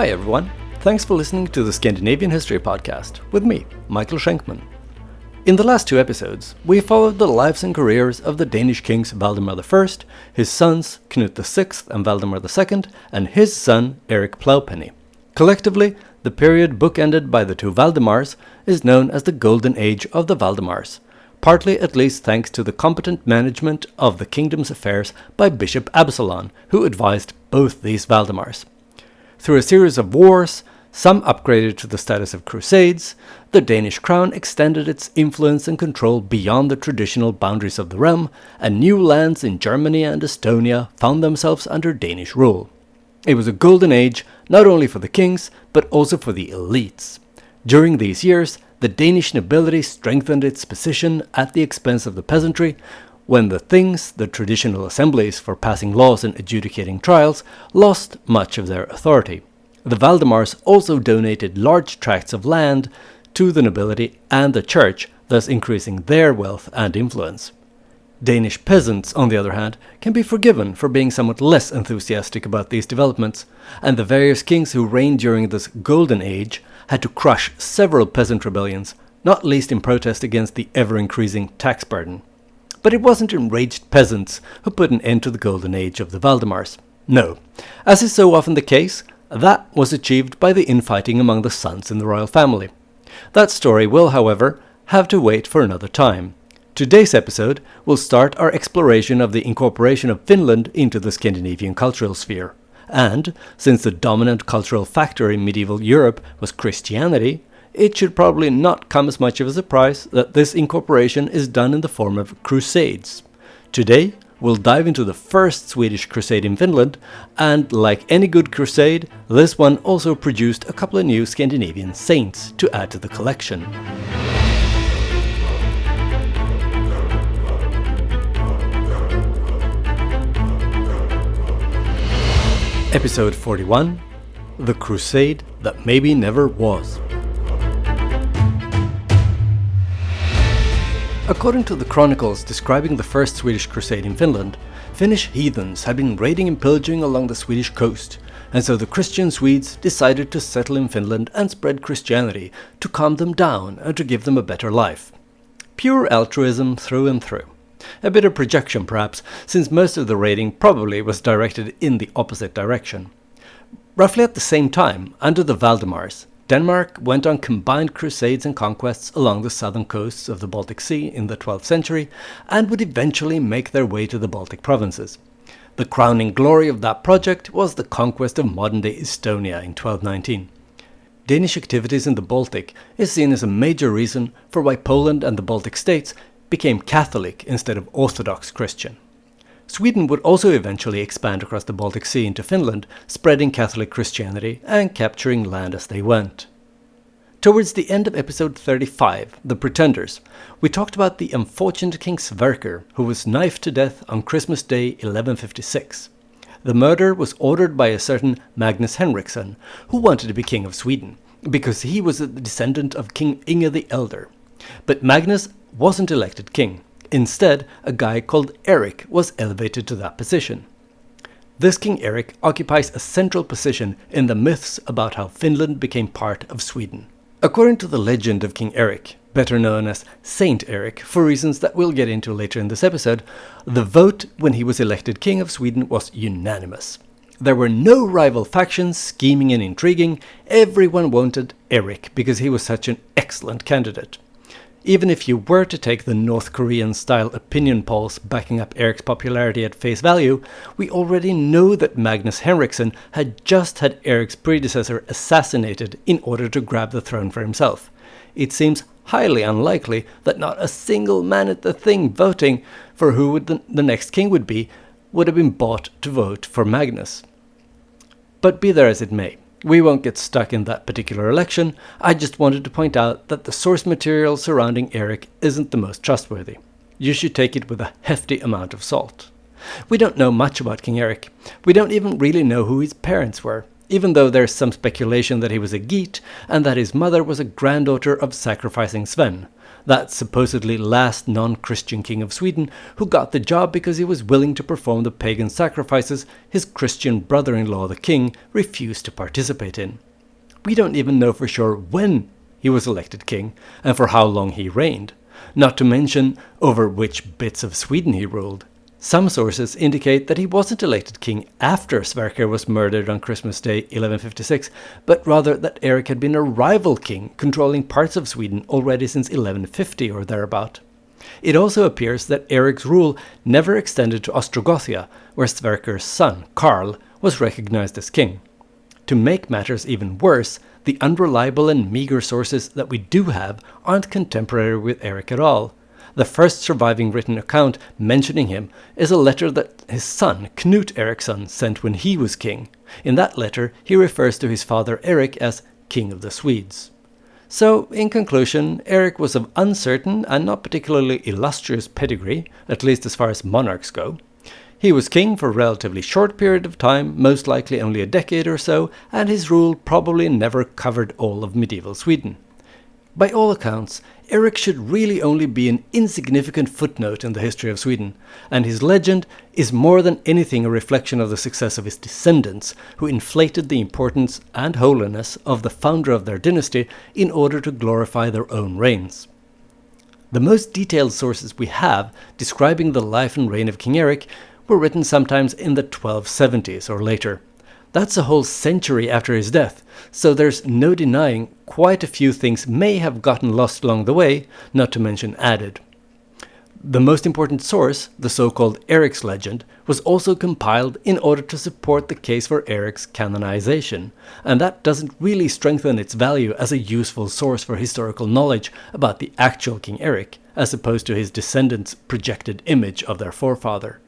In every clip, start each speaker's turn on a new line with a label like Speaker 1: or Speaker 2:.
Speaker 1: Hi everyone, thanks for listening to the Scandinavian History Podcast with me, Michael Schenkman. In the last two episodes, we followed the lives and careers of the Danish kings Valdemar I, his sons Knut VI and Valdemar II, and his son Erik Plowpenny. Collectively, the period bookended by the two Valdemars is known as the Golden Age of the Valdemars, partly at least thanks to the competent management of the kingdom's affairs by Bishop Absalon, who advised both these Valdemars. Through a series of wars, some upgraded to the status of crusades, the Danish crown extended its influence and control beyond the traditional boundaries of the realm, and new lands in Germany and Estonia found themselves under Danish rule. It was a golden age not only for the kings, but also for the elites. During these years, the Danish nobility strengthened its position at the expense of the peasantry, when the things, the traditional assemblies for passing laws and adjudicating trials, lost much of their authority. The Valdemars also donated large tracts of land to the nobility and the church, thus increasing their wealth and influence. Danish peasants, on the other hand, can be forgiven for being somewhat less enthusiastic about these developments, and the various kings who reigned during this golden age had to crush several peasant rebellions, not least in protest against the ever-increasing tax burden. But it wasn't enraged peasants who put an end to the golden age of the Valdemars. No, as is so often the case, that was achieved by the infighting among the sons in the royal family. That story will, however, have to wait for another time. Today's episode will start our exploration of the incorporation of Finland into the Scandinavian cultural sphere. And, since the dominant cultural factor in medieval Europe was Christianity, it should probably not come as much of a surprise that this incorporation is done in the form of crusades. Today, we'll dive into the First Swedish Crusade in Finland, and like any good crusade, this one also produced a couple of new Scandinavian saints to add to the collection. Episode 41, The Crusade That Maybe Never Was. According to the chronicles describing the First Swedish Crusade in Finland, Finnish heathens had been raiding and pillaging along the Swedish coast, and so the Christian Swedes decided to settle in Finland and spread Christianity to calm them down and to give them a better life. Pure altruism through and through. A bit of projection perhaps, since most of the raiding probably was directed in the opposite direction. Roughly at the same time, under the Valdemars, Denmark went on combined crusades and conquests along the southern coasts of the Baltic Sea in the 12th century and would eventually make their way to the Baltic provinces. The crowning glory of that project was the conquest of modern-day Estonia in 1219. Danish activities in the Baltic is seen as a major reason for why Poland and the Baltic states became Catholic instead of Orthodox Christian. Sweden would also eventually expand across the Baltic Sea into Finland, spreading Catholic Christianity and capturing land as they went. Towards the end of episode 35, The Pretenders, we talked about the unfortunate King Sverker, who was knifed to death on Christmas Day 1156. The murder was ordered by a certain Magnus Henriksson, who wanted to be king of Sweden, because he was a descendant of King Inge the Elder. But Magnus wasn't elected king. Instead, a guy called Erik was elevated to that position. This King Erik occupies a central position in the myths about how Finland became part of Sweden. According to the legend of King Erik, better known as Saint Erik for reasons that we'll get into later in this episode, the vote when he was elected king of Sweden was unanimous. There were no rival factions scheming and intriguing. Everyone wanted Erik because he was such an excellent candidate. Even if you were to take the North Korean-style opinion polls backing up Erik's popularity at face value, we already know that Magnus Henriksson had just had Erik's predecessor assassinated in order to grab the throne for himself. It seems highly unlikely that not a single man at the thing voting for who the next king would have been bought to vote for Magnus. But be there as it may. We won't get stuck in that particular election. I just wanted to point out that the source material surrounding Erik isn't the most trustworthy. You should take it with a hefty amount of salt. We don't know much about King Erik. We don't even really know who his parents were, even though there's some speculation that he was a Geat and that his mother was a granddaughter of sacrificing Sven, that supposedly last non-Christian king of Sweden, who got the job because he was willing to perform the pagan sacrifices his Christian brother-in-law the king refused to participate in. We don't even know for sure when he was elected king and for how long he reigned, not to mention over which bits of Sweden he ruled. Some sources indicate that he wasn't elected king after Sverker was murdered on Christmas Day 1156, but rather that Erik had been a rival king controlling parts of Sweden already since 1150 or thereabout. It also appears that Erik's rule never extended to Ostrogothia, where Sverker's son, Karl, was recognized as king. To make matters even worse, the unreliable and meager sources that we do have aren't contemporary with Erik at all. The first surviving written account mentioning him is a letter that his son, Knut Eriksson, sent when he was king. In that letter, he refers to his father Erik as King of the Swedes. So, in conclusion, Erik was of uncertain and not particularly illustrious pedigree, at least as far as monarchs go. He was king for a relatively short period of time, most likely only a decade or so, and his rule probably never covered all of medieval Sweden. By all accounts, Erik should really only be an insignificant footnote in the history of Sweden, and his legend is more than anything a reflection of the success of his descendants, who inflated the importance and holiness of the founder of their dynasty in order to glorify their own reigns. The most detailed sources we have describing the life and reign of King Erik were written sometimes in the 1270s or later. That's a whole century after his death, so there's no denying quite a few things may have gotten lost along the way, not to mention added. The most important source, the so-called Erik's legend, was also compiled in order to support the case for Erik's canonization, and that doesn't really strengthen its value as a useful source for historical knowledge about the actual King Erik, as opposed to his descendants' projected image of their forefather.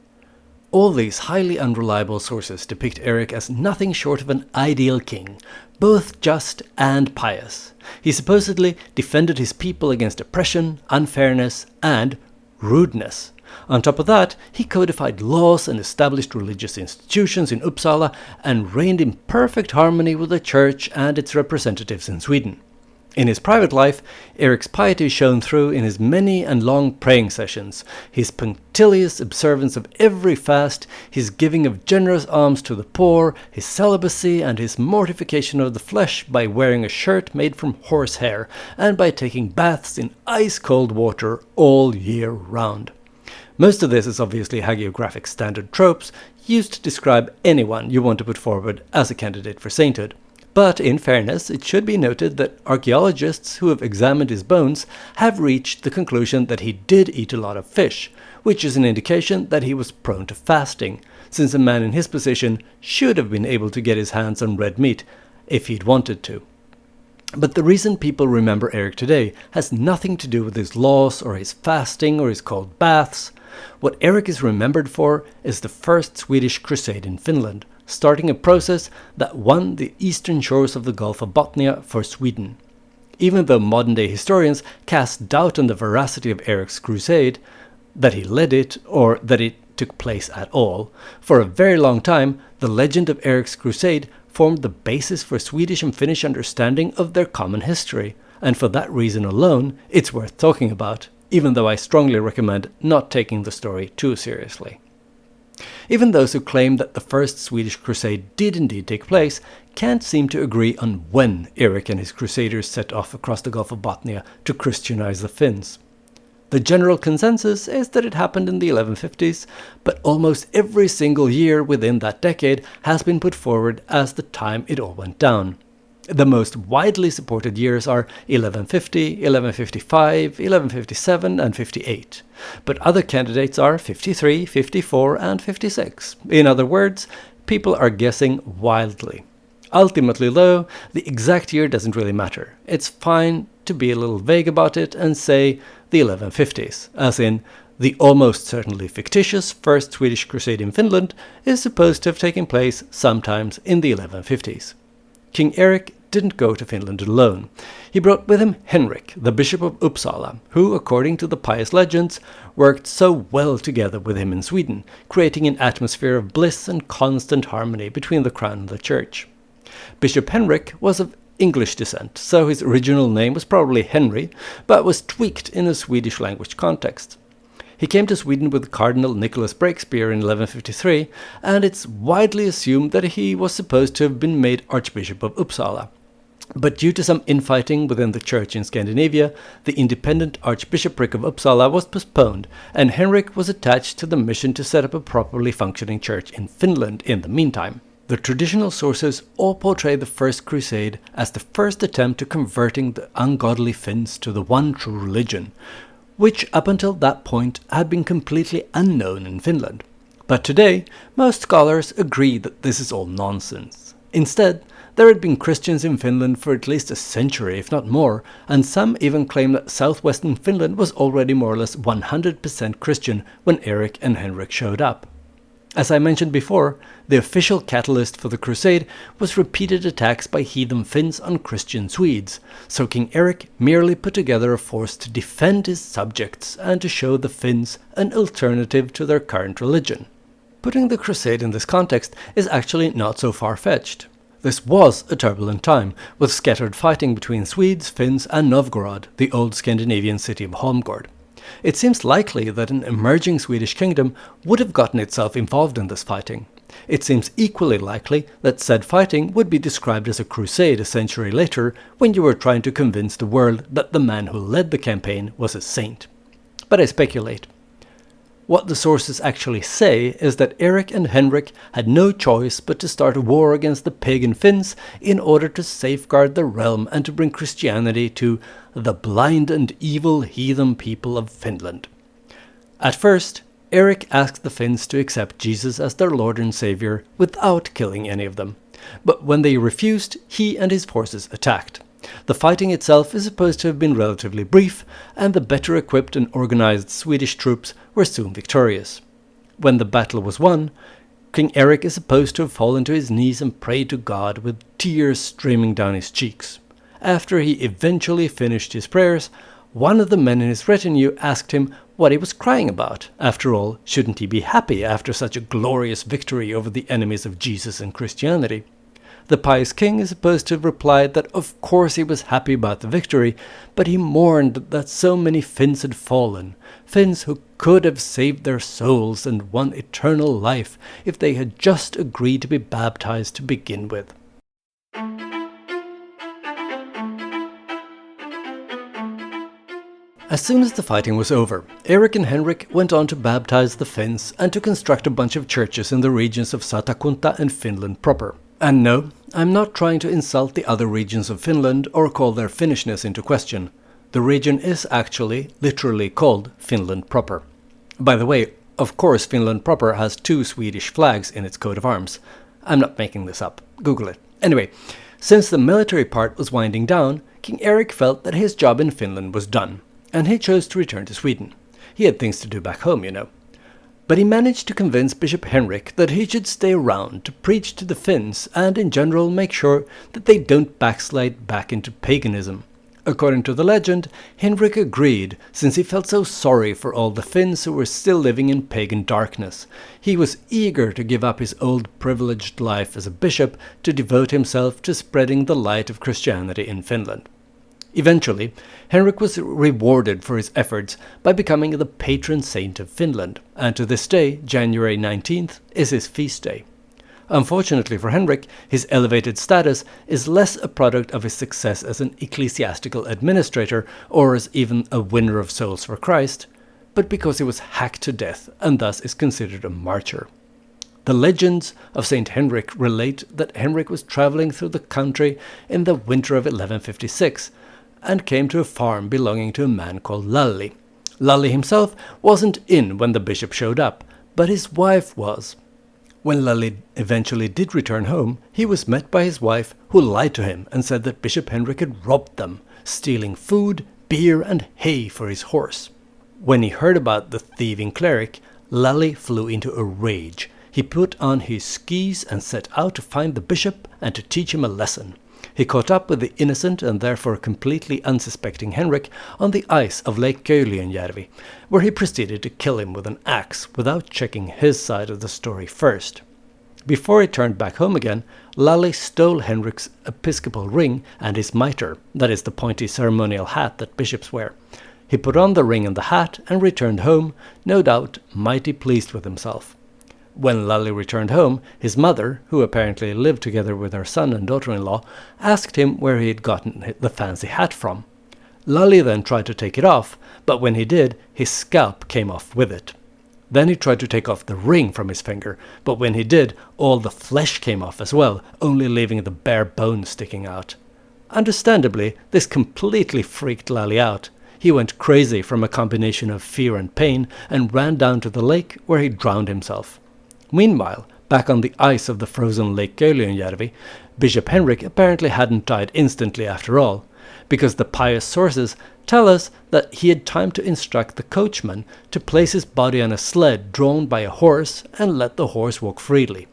Speaker 1: All these highly unreliable sources depict Erik as nothing short of an ideal king, both just and pious. He supposedly defended his people against oppression, unfairness, and rudeness. On top of that, he codified laws and established religious institutions in Uppsala and reigned in perfect harmony with the church and its representatives in Sweden. In his private life, Erik's piety shone through in his many and long praying sessions, his punctilious observance of every fast, his giving of generous alms to the poor, his celibacy, and his mortification of the flesh by wearing a shirt made from horsehair, and by taking baths in ice-cold water all year round. Most of this is obviously hagiographic standard tropes used to describe anyone you want to put forward as a candidate for sainthood. But in fairness, it should be noted that archaeologists who have examined his bones have reached the conclusion that he did eat a lot of fish, which is an indication that he was prone to fasting, since a man in his position should have been able to get his hands on red meat if he'd wanted to. But the reason people remember Erik today has nothing to do with his laws or his fasting or his cold baths. What Erik is remembered for is the First Swedish Crusade in Finland, starting a process that won the eastern shores of the Gulf of Bothnia for Sweden. Even though modern-day historians cast doubt on the veracity of Erik's crusade, that he led it, or that it took place at all, for a very long time, the legend of Erik's crusade formed the basis for Swedish and Finnish understanding of their common history, and for that reason alone, it's worth talking about, even though I strongly recommend not taking the story too seriously. Even those who claim that the First Swedish Crusade did indeed take place can't seem to agree on when Erik and his crusaders set off across the Gulf of Bothnia to Christianize the Finns. The general consensus is that it happened in the 1150s, but almost every single year within that decade has been put forward as the time it all went down. The most widely supported years are 1150, 1155, 1157 and 58. But other candidates are 53, 54 and 56. In other words, people are guessing wildly. Ultimately though, the exact year doesn't really matter. It's fine to be a little vague about it and say the 1150s, as in the almost certainly fictitious First Swedish Crusade in Finland is supposed to have taken place sometimes in the 1150s. King Erik didn't go to Finland alone. He brought with him Henrik, the Bishop of Uppsala, who, according to the pious legends, worked so well together with him in Sweden, creating an atmosphere of bliss and constant harmony between the crown and the church. Bishop Henrik was of English descent, so his original name was probably Henry, but was tweaked in a Swedish language context. He came to Sweden with Cardinal Nicholas Breakspear in 1153, and it's widely assumed that he was supposed to have been made Archbishop of Uppsala. But due to some infighting within the church in Scandinavia, the independent Archbishopric of Uppsala was postponed, and Henrik was attached to the mission to set up a properly functioning church in Finland in the meantime. The traditional sources all portray the First Crusade as the first attempt to converting the ungodly Finns to the one true religion, which up until that point had been completely unknown in Finland. But today, most scholars agree that this is all nonsense. Instead, there had been Christians in Finland for at least a century, if not more, and some even claim that southwestern Finland was already more or less 100% Christian when Erik and Henrik showed up. As I mentioned before, the official catalyst for the crusade was repeated attacks by heathen Finns on Christian Swedes, so King Erik merely put together a force to defend his subjects and to show the Finns an alternative to their current religion. Putting the crusade in this context is actually not so far-fetched. This was a turbulent time, with scattered fighting between Swedes, Finns and Novgorod, the old Scandinavian city of Holmgård. It seems likely that an emerging Swedish kingdom would have gotten itself involved in this fighting. It seems equally likely that said fighting would be described as a crusade a century later when you were trying to convince the world that the man who led the campaign was a saint. But I speculate. What the sources actually say is that Erik and Henrik had no choice but to start a war against the pagan Finns in order to safeguard the realm and to bring Christianity to the blind and evil heathen people of Finland. At first, Erik asked the Finns to accept Jesus as their Lord and Savior without killing any of them. But when they refused, he and his forces attacked. The fighting itself is supposed to have been relatively brief, and the better equipped and organized Swedish troops were soon victorious. When the battle was won, King Erik is supposed to have fallen to his knees and prayed to God with tears streaming down his cheeks. After he eventually finished his prayers, one of the men in his retinue asked him what he was crying about. After all, shouldn't he be happy after such a glorious victory over the enemies of Jesus and Christianity? The pious king is supposed to have replied that of course he was happy about the victory, but he mourned that so many Finns had fallen, Finns who could have saved their souls and won eternal life if they had just agreed to be baptized to begin with. As soon as the fighting was over, Erik and Henrik went on to baptize the Finns and to construct a bunch of churches in the regions of Satakunta and Finland proper. And no, I'm not trying to insult the other regions of Finland or call their Finnishness into question. The region is actually, literally called Finland proper. By the way, of course Finland proper has 2 Swedish flags in its coat of arms. I'm not making this up. Google it. Anyway, since the military part was winding down, King Erik felt that his job in Finland was done, and he chose to return to Sweden. He had things to do back home, you know. But he managed to convince Bishop Henrik that he should stay around to preach to the Finns and in general make sure that they don't backslide back into paganism. According to the legend, Henrik agreed since he felt so sorry for all the Finns who were still living in pagan darkness. He was eager to give up his old privileged life as a bishop to devote himself to spreading the light of Christianity in Finland. Eventually, Henrik was rewarded for his efforts by becoming the patron saint of Finland, and to this day, January 19th, is his feast day. Unfortunately for Henrik, his elevated status is less a product of his success as an ecclesiastical administrator or as even a winner of souls for Christ, but because he was hacked to death and thus is considered a martyr. The legends of Saint Henrik relate that Henrik was traveling through the country in the winter of 1156, and came to a farm belonging to a man called Lalli. Lalli himself wasn't in when the bishop showed up, but his wife was. When Lalli eventually did return home, he was met by his wife, who lied to him and said that Bishop Henrik had robbed them, stealing food, beer and hay for his horse. When he heard about the thieving cleric, Lalli flew into a rage. He put on his skis and set out to find the bishop and to teach him a lesson. He caught up with the innocent and therefore completely unsuspecting Henrik on the ice of Lake Köyliönjärvi, where he proceeded to kill him with an axe without checking his side of the story first. Before he turned back home again, Lally stole Henrik's episcopal ring and his mitre, that is the pointy ceremonial hat that bishops wear. He put on the ring and the hat and returned home, no doubt mighty pleased with himself. When Lally returned home, his mother, who apparently lived together with her son and daughter-in-law, asked him where he had gotten the fancy hat from. Lally then tried to take it off, but when he did, his scalp came off with it. Then he tried to take off the ring from his finger, but when he did, all the flesh came off as well, only leaving the bare bone sticking out. Understandably, this completely freaked Lally out. He went crazy from a combination of fear and pain and ran down to the lake where he drowned himself. Meanwhile, back on the ice of the frozen Lake Göyliönjärvi, Bishop Henrik apparently hadn't died instantly after all, because the pious sources tell us that he had time to instruct the coachman to place his body on a sled drawn by a horse and let the horse walk freely.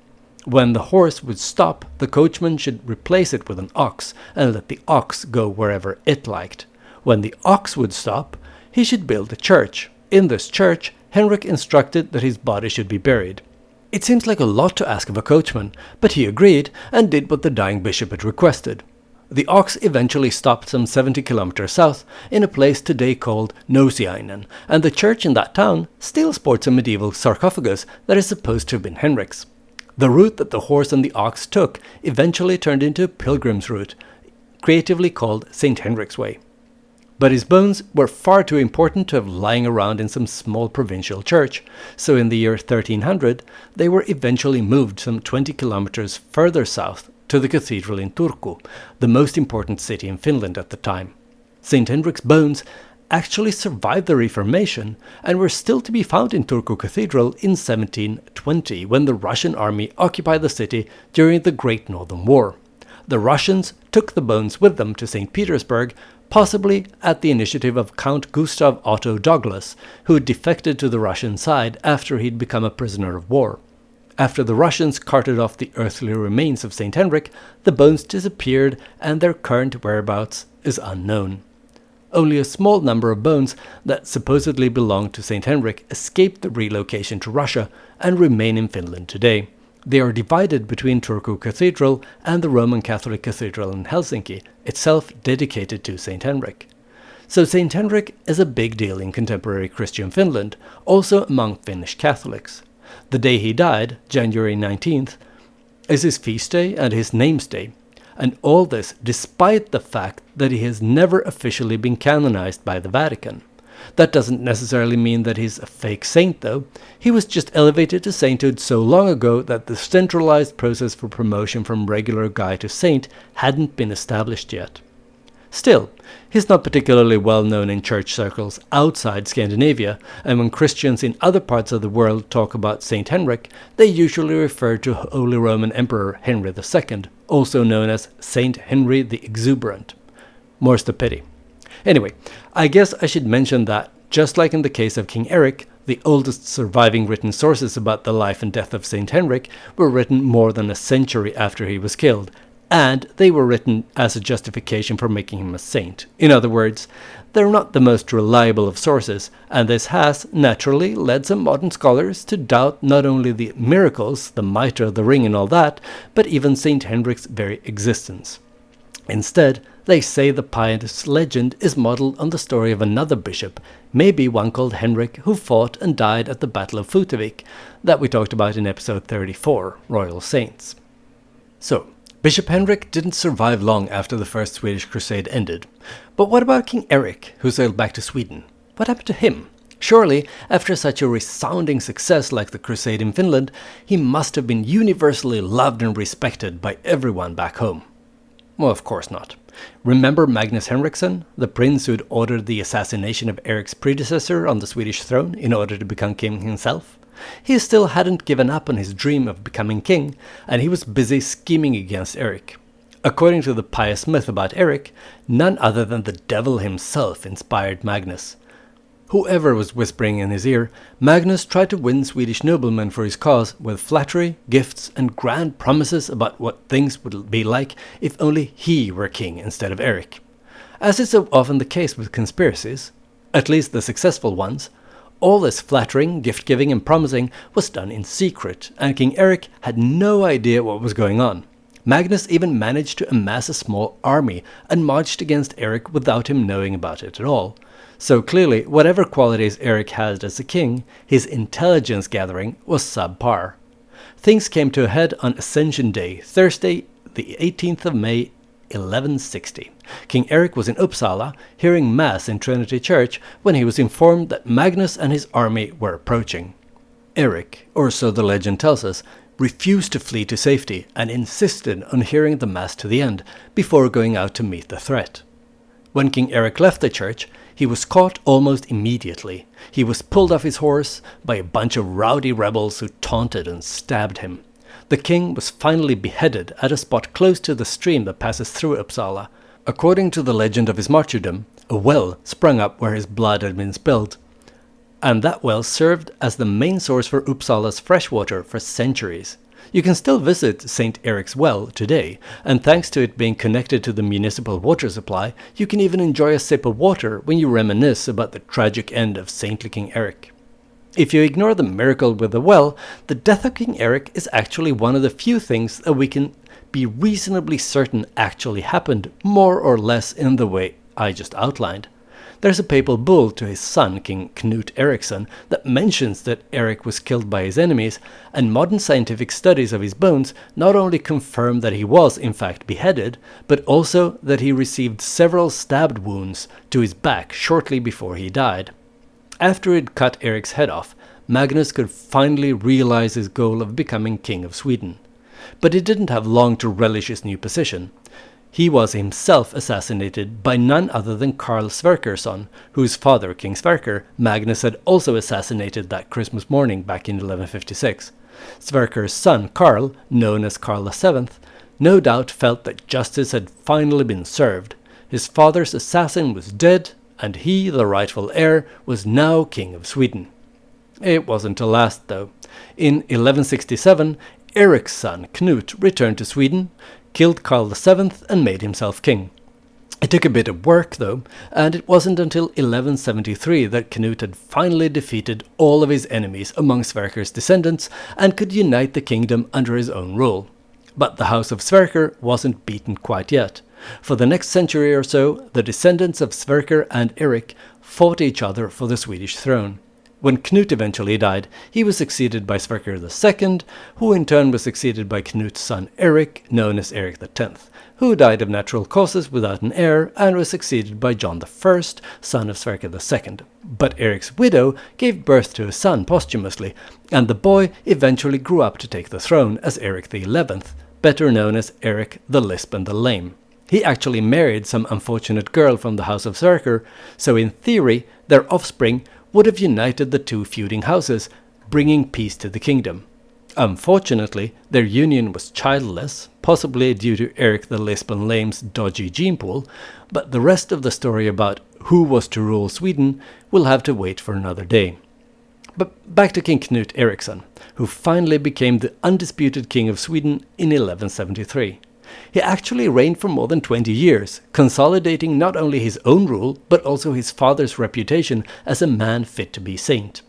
Speaker 1: When the horse would stop, the coachman should replace it with an ox and let the ox go wherever it liked. When the ox would stop, he should build a church. In this church, Henrik instructed that his body should be buried. It seems like a lot to ask of a coachman, but he agreed and did what the dying bishop had requested. The ox eventually stopped some 70 kilometers south in a place today called Nousiainen, and the church in that town still sports a medieval sarcophagus that is supposed to have been Henrik's. The route that the horse and the ox took eventually turned into a pilgrim's route, creatively called St. Henrik's Way. But his bones were far too important to have lying around in some small provincial church, so in the year 1300 they were eventually moved some 20 kilometers further south to the cathedral in Turku, the most important city in Finland at the time. St. Henrik's bones actually survived the Reformation and were still to be found in Turku Cathedral in 1720 when the Russian army occupied the city during the Great Northern War. The Russians took the bones with them to St. Petersburg, possibly at the initiative of Count Gustav Otto Douglas, who had defected to the Russian side after he'd become a prisoner of war. After the Russians carted off the earthly remains of St. Henrik, the bones disappeared and their current whereabouts is unknown. Only a small number of bones that supposedly belonged to St. Henrik escaped the relocation to Russia and remain in Finland today. They are divided between Turku Cathedral and the Roman Catholic Cathedral in Helsinki, itself dedicated to St. Henrik. So St. Henrik is a big deal in contemporary Christian Finland, also among Finnish Catholics. The day he died, January 19th, is his feast day and his name's day, and all this despite the fact that he has never officially been canonized by the Vatican. That doesn't necessarily mean that he's a fake saint, though. He was just elevated to sainthood so long ago that the centralized process for promotion from regular guy to saint hadn't been established yet. Still, he's not particularly well known in church circles outside Scandinavia, and when Christians in other parts of the world talk about Saint Henrik, they usually refer to Holy Roman Emperor Henry II, also known as Saint Henry the Exuberant. More's the pity. Anyway, I guess I should mention that, just like in the case of King Erik, the oldest surviving written sources about the life and death of Saint Henrik were written more than a century after he was killed, and they were written as a justification for making him a saint. In other words, they're not the most reliable of sources, and this has, naturally, led some modern scholars to doubt not only the miracles, the mitre, the ring and all that, but even Saint Henrik's very existence. Instead, they say the pious legend is modelled on the story of another bishop, maybe one called Henrik, who fought and died at the Battle of Futavik, that we talked about in episode 34, Royal Saints. So, Bishop Henrik didn't survive long after the First Swedish Crusade ended. But what about King Erik, who sailed back to Sweden? What happened to him? Surely, after such a resounding success like the Crusade in Finland, he must have been universally loved and respected by everyone back home. Well, of course not. Remember Magnus Henriksson, the prince who had ordered the assassination of Erik's predecessor on the Swedish throne in order to become king himself? He still hadn't given up on his dream of becoming king, and he was busy scheming against Erik. According to the pious myth about Erik, none other than the devil himself inspired Magnus. Whoever was whispering in his ear, Magnus tried to win Swedish noblemen for his cause with flattery, gifts, and grand promises about what things would be like if only he were king instead of Erik. As is so often the case with conspiracies, at least the successful ones, All this flattering, gift-giving and promising was done in secret, and King Erik had no idea what was going on. Magnus even managed to amass a small army and marched against Erik without him knowing about it at all. So clearly, whatever qualities Erik had as a king, his intelligence gathering was subpar. Things came to a head on Ascension Day, Thursday, the 18th of May, 1160. King Erik was in Uppsala, hearing Mass in Trinity Church, when he was informed that Magnus and his army were approaching. Erik, or so the legend tells us, refused to flee to safety and insisted on hearing the Mass to the end before going out to meet the threat. When King Erik left the church, he was caught almost immediately. He was pulled off his horse by a bunch of rowdy rebels who taunted and stabbed him. The king was finally beheaded at a spot close to the stream that passes through Uppsala. According to the legend of his martyrdom, a well sprung up where his blood had been spilled, and that well served as the main source for Uppsala's fresh water for centuries. You can still visit St. Erik's Well today, and thanks to it being connected to the municipal water supply, you can even enjoy a sip of water when you reminisce about the tragic end of saintly King Erik. If you ignore the miracle with the well, the death of King Erik is actually one of the few things that we can be reasonably certain actually happened, more or less in the way I just outlined. There's a papal bull to his son, King Knut Eriksson, that mentions that Erik was killed by his enemies, and modern scientific studies of his bones not only confirm that he was in fact beheaded, but also that he received several stabbed wounds to his back shortly before he died. After he'd cut Erik's head off, Magnus could finally realize his goal of becoming King of Sweden. But he didn't have long to relish his new position. He was himself assassinated by none other than Karl Sverkersson, whose father, King Sverker, Magnus had also assassinated that Christmas morning back in 1156. Sverker's son, Karl, known as Karl VII, no doubt felt that justice had finally been served. His father's assassin was dead, and he, the rightful heir, was now King of Sweden. It wasn't to last, though. In 1167, Erik's son, Knut, returned to Sweden, killed Karl VII, and made himself king. It took a bit of work, though, and it wasn't until 1173 that Knut had finally defeated all of his enemies among Sverker's descendants and could unite the kingdom under his own rule. But the House of Sverker wasn't beaten quite yet. For the next century or so, the descendants of Sverker and Erik fought each other for the Swedish throne. When Knut eventually died, he was succeeded by Sverker II, who in turn was succeeded by Knut's son Erik, known as Erik X, who died of natural causes without an heir and was succeeded by John I, son of Sverker II. But Erik's widow gave birth to a son posthumously, and the boy eventually grew up to take the throne as Erik XI, better known as Erik the Lisp and the Lame. He actually married some unfortunate girl from the House of Sverker, so in theory, their offspring would have united the two feuding houses, bringing peace to the kingdom. Unfortunately, their union was childless, possibly due to Erik the Lisp and Lame's dodgy gene pool, but the rest of the story about who was to rule Sweden will have to wait for another day. But back to King Knut Eriksson, who finally became the undisputed king of Sweden in 1173. He actually reigned for more than 20 years, consolidating not only his own rule, but also his father's reputation as a man fit to be saint.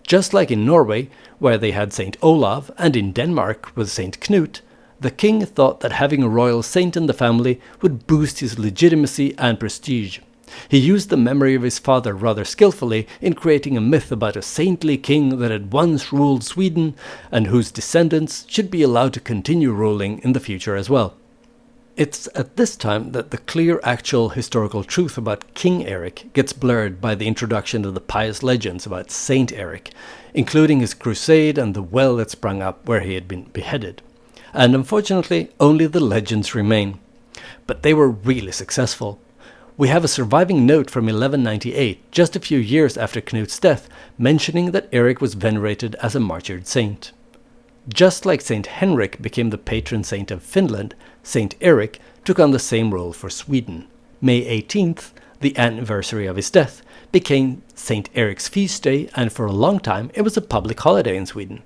Speaker 1: Just like in Norway, where they had Saint Olav, and in Denmark with Saint Knut, the king thought that having a royal saint in the family would boost his legitimacy and prestige. He used the memory of his father rather skillfully in creating a myth about a saintly king that had once ruled Sweden and whose descendants should be allowed to continue ruling in the future as well. It's at this time that the clear actual historical truth about King Erik gets blurred by the introduction of the pious legends about Saint Erik, including his crusade and the well that sprung up where he had been beheaded. And unfortunately, only the legends remain. But they were really successful. We have a surviving note from 1198, just a few years after Knut's death, mentioning that Erik was venerated as a martyred saint. Just like Saint Henrik became the patron saint of Finland, Saint Erik took on the same role for Sweden. May 18th, the anniversary of his death, became Saint Erik's feast day, and for a long time it was a public holiday in Sweden.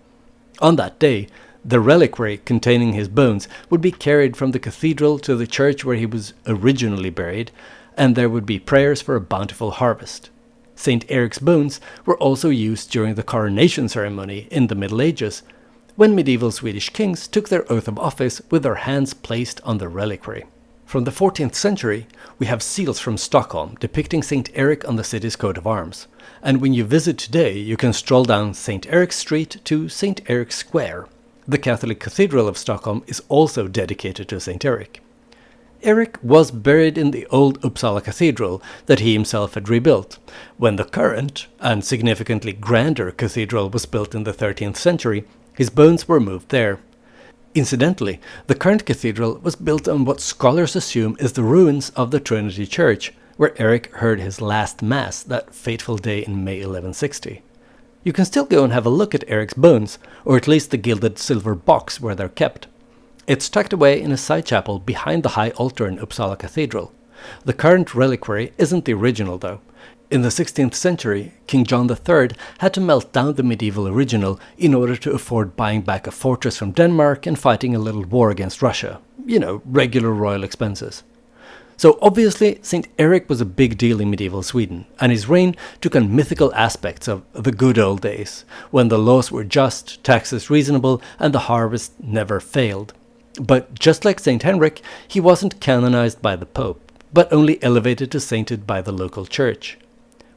Speaker 1: On that day, the reliquary containing his bones would be carried from the cathedral to the church where he was originally buried, and there would be prayers for a bountiful harvest. Saint Erik's bones were also used during the coronation ceremony in the Middle Ages, when medieval Swedish kings took their oath of office with their hands placed on the reliquary. From the 14th century, we have seals from Stockholm depicting Saint Erik on the city's coat of arms, and when you visit today you can stroll down Saint Erik's Street to Saint Erik's Square. The Catholic Cathedral of Stockholm is also dedicated to Saint Erik. Erik was buried in the old Uppsala Cathedral that he himself had rebuilt. When the current, and significantly grander cathedral was built in the 13th century, his bones were moved there. Incidentally, the current cathedral was built on what scholars assume is the ruins of the Trinity Church, where Erik heard his last mass that fateful day in May 1160. You can still go and have a look at Erik's bones, or at least the gilded silver box where they're kept. It's tucked away in a side chapel behind the high altar in Uppsala Cathedral. The current reliquary isn't the original though. In the 16th century, King John III had to melt down the medieval original in order to afford buying back a fortress from Denmark and fighting a little war against Russia. Regular royal expenses. So obviously, St. Erik was a big deal in medieval Sweden, and his reign took on mythical aspects of the good old days, when the laws were just, taxes reasonable, and the harvest never failed. But just like St. Henrik, he wasn't canonized by the Pope, but only elevated to sainted by the local church.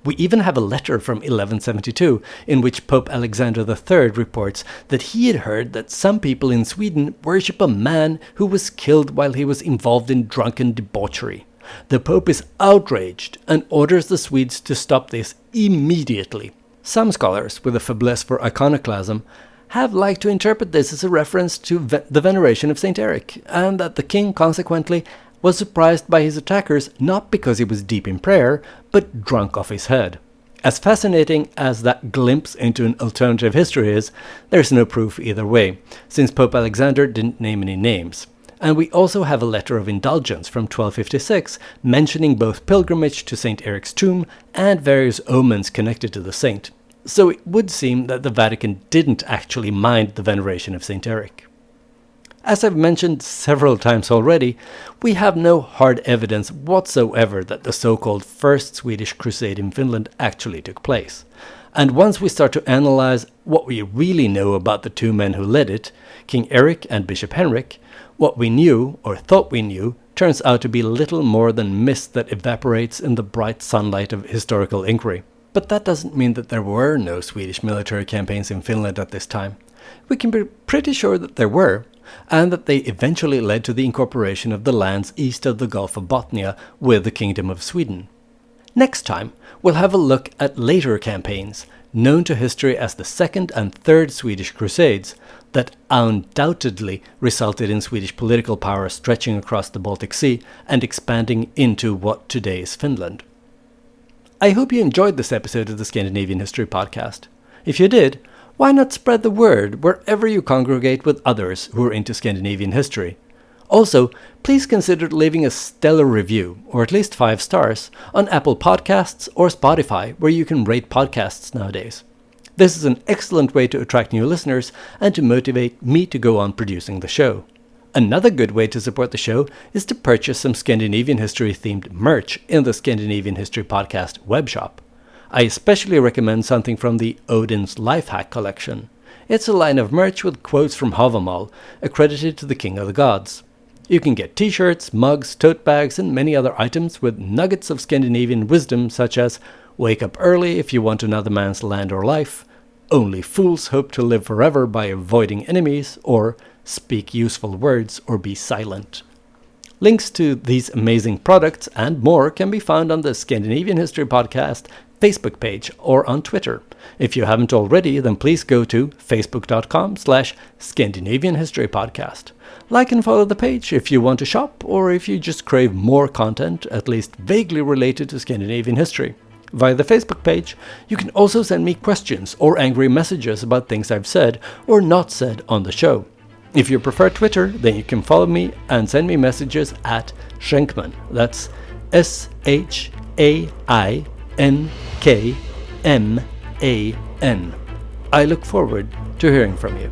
Speaker 1: We even have a letter from 1172 in which Pope Alexander III reports that he had heard that some people in Sweden worship a man who was killed while he was involved in drunken debauchery. The Pope is outraged and orders the Swedes to stop this immediately. Some scholars with a faiblesse for iconoclasm have liked to interpret this as a reference to the veneration of St. Erik, and that the king consequently was surprised by his attackers not because he was deep in prayer, but drunk off his head. As fascinating as that glimpse into an alternative history is, there's no proof either way, since Pope Alexander didn't name any names. And we also have a letter of indulgence from 1256 mentioning both pilgrimage to St. Erik's tomb and various omens connected to the saint. So it would seem that the Vatican didn't actually mind the veneration of St. Erik. As I've mentioned several times already, we have no hard evidence whatsoever that the so-called First Swedish Crusade in Finland actually took place. And once we start to analyze what we really know about the two men who led it, King Erik and Bishop Henrik, what we knew, or thought we knew, turns out to be little more than mist that evaporates in the bright sunlight of historical inquiry. But that doesn't mean that there were no Swedish military campaigns in Finland at this time. We can be pretty sure that there were, and that they eventually led to the incorporation of the lands east of the Gulf of Bothnia with the Kingdom of Sweden. Next time, we'll have a look at later campaigns, known to history as the Second and Third Swedish Crusades, that undoubtedly resulted in Swedish political power stretching across the Baltic Sea and expanding into what today is Finland. I hope you enjoyed this episode of the Scandinavian History Podcast. If you did, why not spread the word wherever you congregate with others who are into Scandinavian history? Also, please consider leaving a stellar review, or at least 5 stars, on Apple Podcasts or Spotify, where you can rate podcasts nowadays. This is an excellent way to attract new listeners and to motivate me to go on producing the show. Another good way to support the show is to purchase some Scandinavian history-themed merch in the Scandinavian History Podcast webshop. I especially recommend something from the Odin's Life Hack collection. It's a line of merch with quotes from Havamal, accredited to the King of the Gods. You can get t-shirts, mugs, tote bags, and many other items with nuggets of Scandinavian wisdom such as wake up early if you want another man's land or life, only fools hope to live forever by avoiding enemies, or speak useful words or be silent. Links to these amazing products and more can be found on the Scandinavian History Podcast Facebook page or on Twitter. If you haven't already, then please go to facebook.com/Scandinavian History Podcast. Like and follow the page if you want to shop or if you just crave more content, at least vaguely related to Scandinavian history. Via the Facebook page, you can also send me questions or angry messages about things I've said or not said on the show. If you prefer Twitter, then you can follow me and send me messages at Schenkman. That's SHAINKMAN. I look forward to hearing from you.